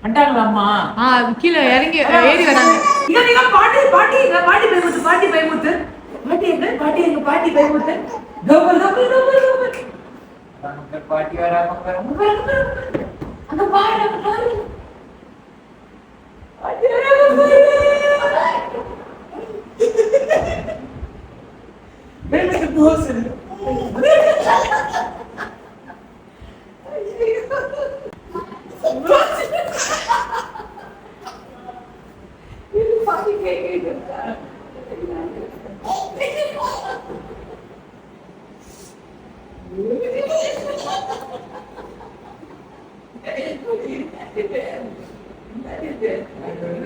வந்துட்டாங்களாம்மா? கீழே இறங்கி ஏறி வராங்க. இங்க பாட்டி பாட்டி எங்க பாட்டி பயமுத்து பாட்டி பயமுத்து பாட்டி எங்க பாட்டி பயமுத்து டபுள் டபுள் டபுள் டபுள் அங்க பாட்டி வராம பாருங்க அங்க பாரு பாட்டி வராம பயமுத்து போஸ்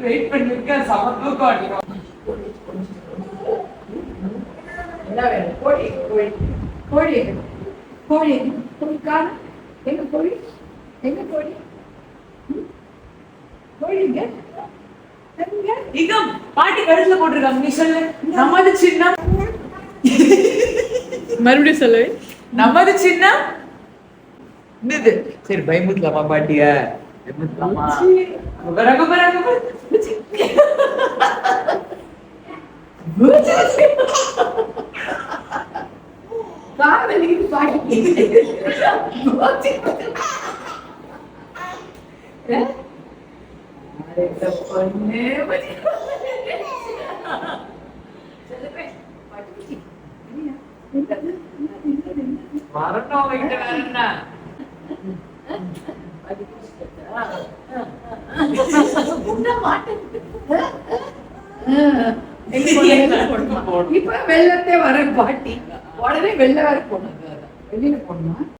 வெயிட் பண்ணிருக்க சமத்துவம் அடிக்கும். என்ன வேணும்? கோழி கோழி கோழி கோழி கோழி காண எங்க கோழி எங்க கோழி கோழிங்க இங்க பாட்டி கழுத்துல போட்டிருக்காங்க. நீ சொல்லு. நமது சின்னம் மறுபடியும் சொல்லு. நமது சின்னம் என்னது? சரி பயமுத்தலாமா பாட்டிய? பயமுத்தலாமா? மரணம் வைக்கிட்ட வேற என்ன? இப்ப வெள்ளத்தை வர பாட்டி உடனே வெள்ள வேற போடணும். வெளியில போடணும்.